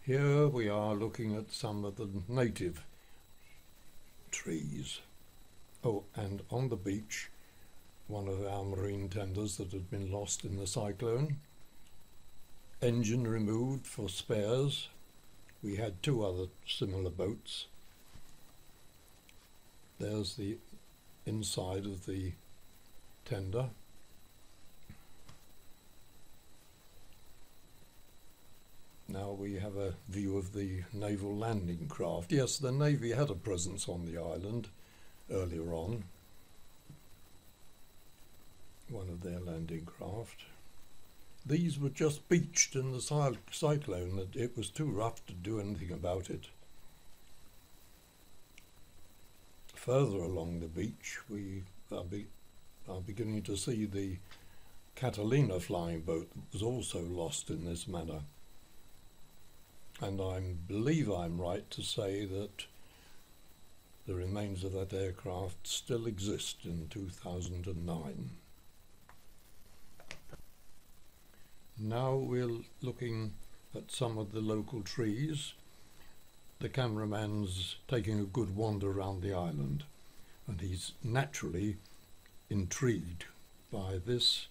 Here we are looking at some of the native trees. Oh, and on the beach, one of our marine tenders that had been lost in the cyclone. Engine removed for spares. We had two other similar boats. There's the inside of the tender. Now we have a view of the naval landing craft. Yes, the Navy had a presence on the island earlier on, one of their landing craft. These were just beached in the cyclone, that it was too rough to do anything about it. Further along the beach we are beginning to see the Catalina flying boat that was also lost in this manner. And I believe I'm right to say that the remains of that aircraft still exist in 2009. Now we're looking at some of the local trees. The cameraman's taking a good wander around the island, and he's naturally intrigued by this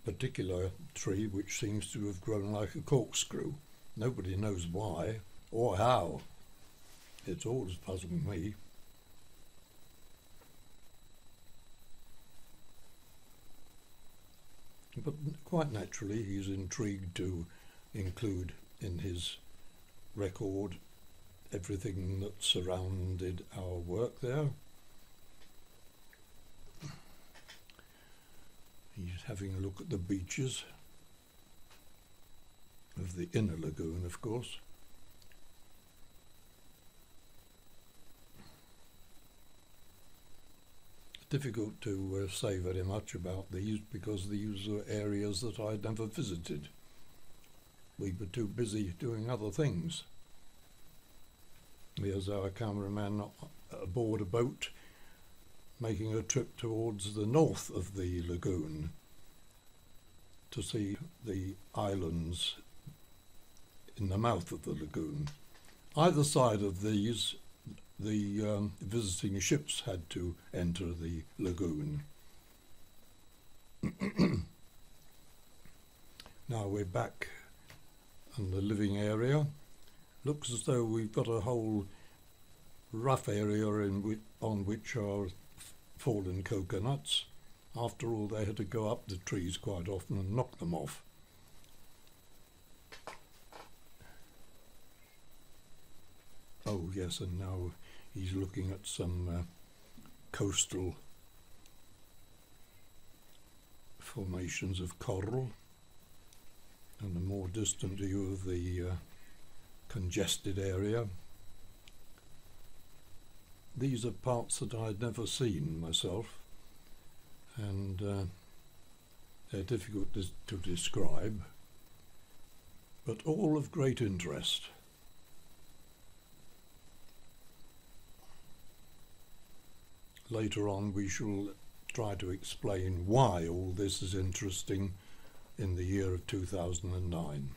particular tree, which seems to have grown like a corkscrew. Nobody knows why or how. It's always puzzled me. But quite naturally he's intrigued to include in his record everything that surrounded our work there. He's having a look at the beaches of the inner lagoon, of course. It's difficult to say very much about these because these are areas that I'd never visited. We were too busy doing other things. Here's our cameraman aboard a boat making a trip towards the north of the lagoon to see the islands in the mouth of the lagoon. Either side of these, the visiting ships had to enter the lagoon. Now we're back in the living area. Looks as though we've got a whole rough area on which are fallen coconuts. After all, they had to go up the trees quite often and knock them off. Oh yes, and now he's looking at some coastal formations of coral and a more distant view of the congested area. These are parts that I'd never seen myself, and they're difficult to describe, but all of great interest. Later on we shall try to explain why all this is interesting in the year of 2009.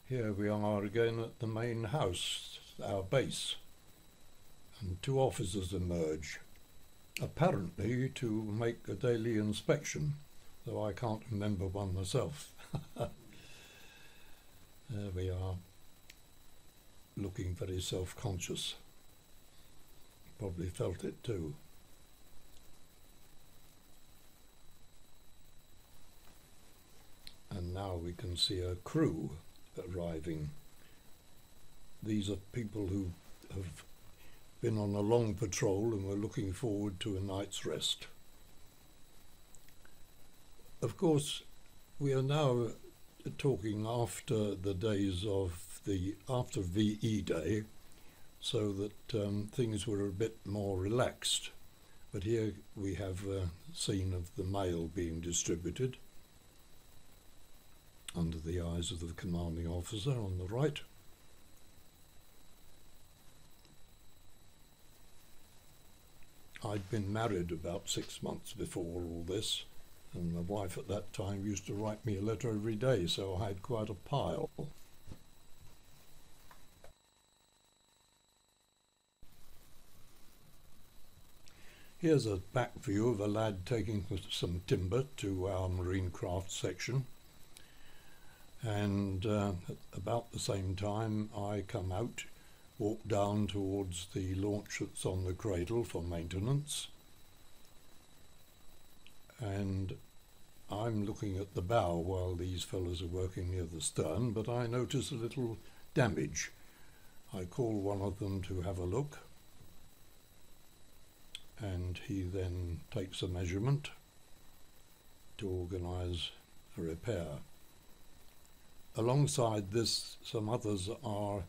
Here we are again at the main house, our base, and two officers emerge, apparently to make a daily inspection, though I can't remember one myself. There we are, looking very self-conscious. Probably felt it too. And now we can see a crew arriving. These are people who have been on a long patrol and were looking forward to a night's rest. Of course, we are now talking after the days of after VE Day, so that things were a bit more relaxed. But here we have a scene of the mail being distributed. under the eyes of the commanding officer on the right. I'd been married about 6 months before all this, and my wife at that time used to write me a letter every day, so I had quite a pile. Here's a back view of a lad taking some timber to our marine craft section, and at about the same time I come out, walk down towards the launch that's on the cradle for maintenance, and I'm looking at the bow while these fellows are working near the stern, but I notice a little damage. I call one of them to have a look, and he then takes a measurement to organise a repair. Alongside this, some others are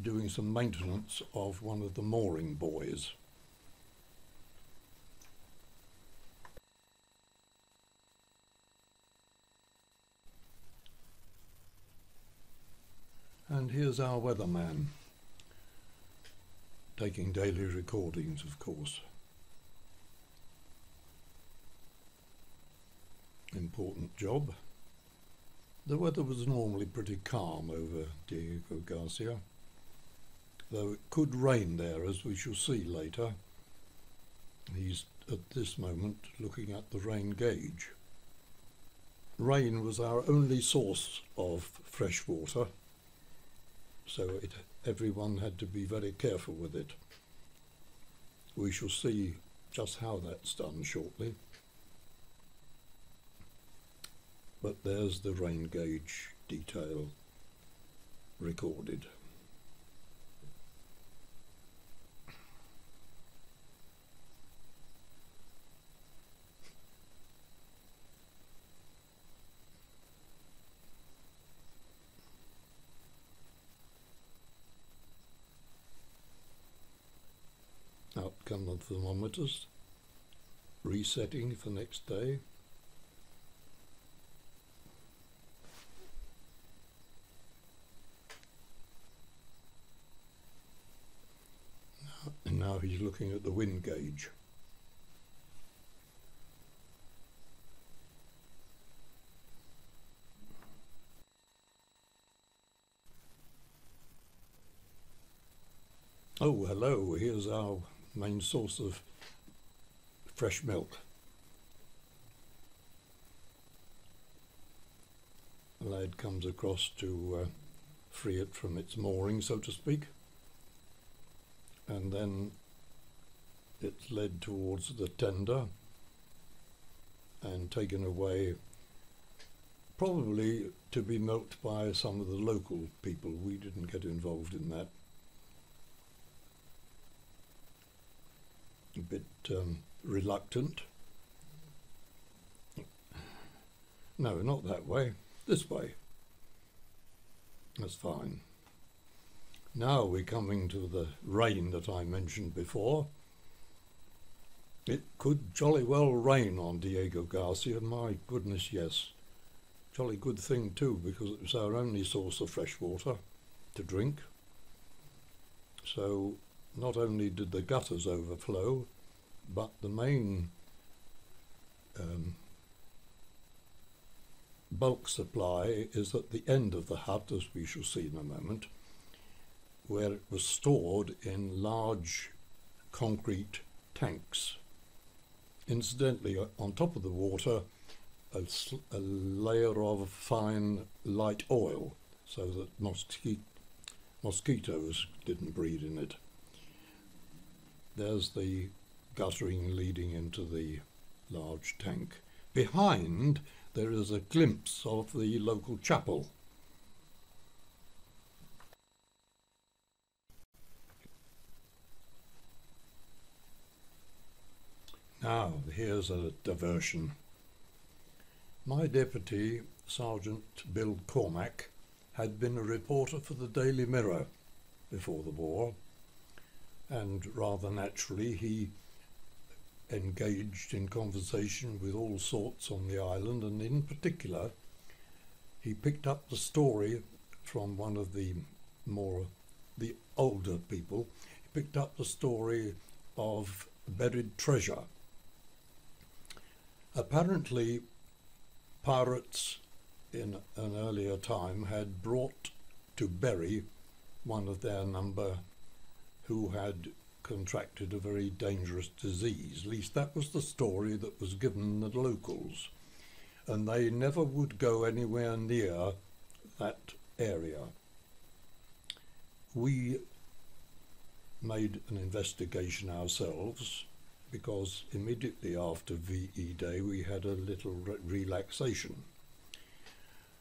doing some maintenance of one of the mooring buoys. And here's our weatherman, taking daily recordings, of course. Important job. The weather was normally pretty calm over Diego Garcia, though it could rain there, as we shall see later. He's at this moment looking at the rain gauge. Rain was our only source of fresh water, so everyone had to be very careful with it. We shall see just how that's done shortly. But there's the rain gauge detail recorded. Out come the thermometers, resetting for next day. And now he's looking at the wind gauge. Oh, hello, here's our main source of fresh milk. The lad comes across to free it from its mooring, so to speak, and then it's led towards the tender and taken away, probably to be milked by some of the local people. We didn't get involved in that. A bit reluctant. No, not that way. This way. That's fine. Now we're coming to the rain that I mentioned before. It could jolly well rain on Diego Garcia, my goodness, yes. Jolly good thing too, because it was our only source of fresh water to drink. So not only did the gutters overflow, but the main bulk supply is at the end of the hut, as we shall see in a moment, where it was stored in large concrete tanks. Incidentally, on top of the water, a layer of fine light oil, so that mosquitoes didn't breed in it. There's the guttering leading into the large tank. Behind, there is a glimpse of the local chapel. Now, here's a diversion. My deputy, Sergeant Bill Cormack, had been a reporter for the Daily Mirror before the war, and rather naturally he engaged in conversation with all sorts on the island, and in particular he picked up the story from one of the older people. He picked up the story of buried treasure. Apparently, pirates in an earlier time had brought to bury one of their number who had contracted a very dangerous disease. At least that was the story that was given the locals, and they never would go anywhere near that area. We made an investigation ourselves, because immediately after VE Day we had a little relaxation.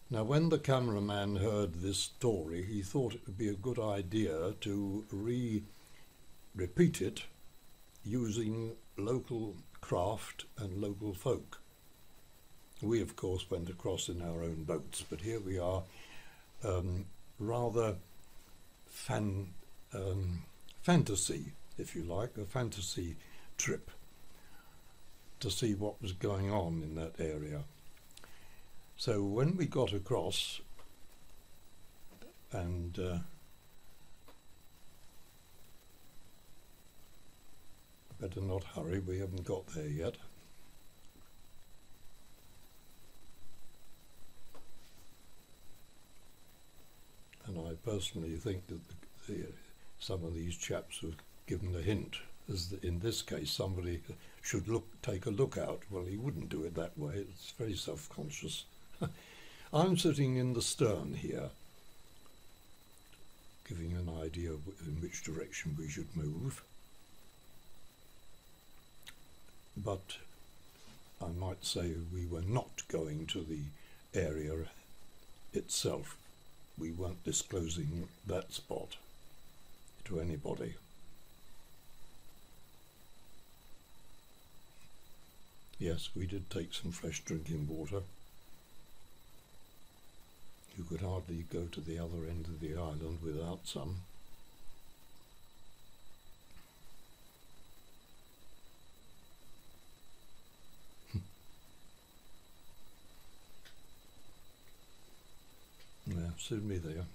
Now, when the cameraman heard this story, he thought it would be a good idea to repeat it using local craft and local folk. We, of course, went across in our own boats, but here we are, rather fantasy, if you like, a fantasy trip to see what was going on in that area. So when we got across, and better not hurry, we haven't got there yet. And I personally think that some of these chaps have given a hint, as in this case somebody should take a look out. Well, he wouldn't do it that way, it's very self-conscious. I'm sitting in the stern here, giving an idea of in which direction we should move. But I might say we were not going to the area itself. We weren't disclosing that spot to anybody. Yes, we did take some fresh drinking water. You could hardly go to the other end of the island without some. Yeah, soon be there.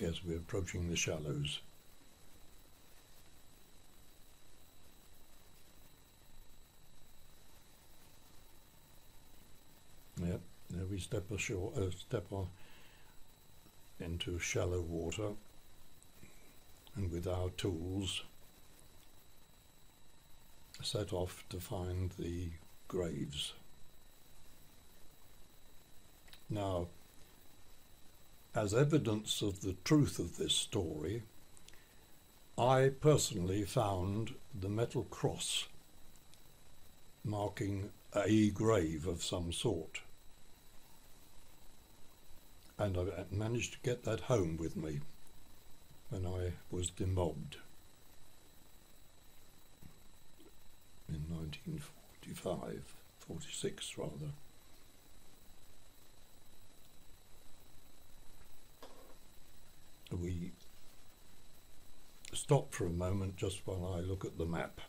Yes, we're approaching the shallows. Yep, there we step ashore, into shallow water, and with our tools set off to find the graves. Now, as evidence of the truth of this story, I personally found the metal cross marking a grave of some sort, and I managed to get that home with me when I was demobbed in 1945, 46 rather. We stop for a moment just while I look at the map.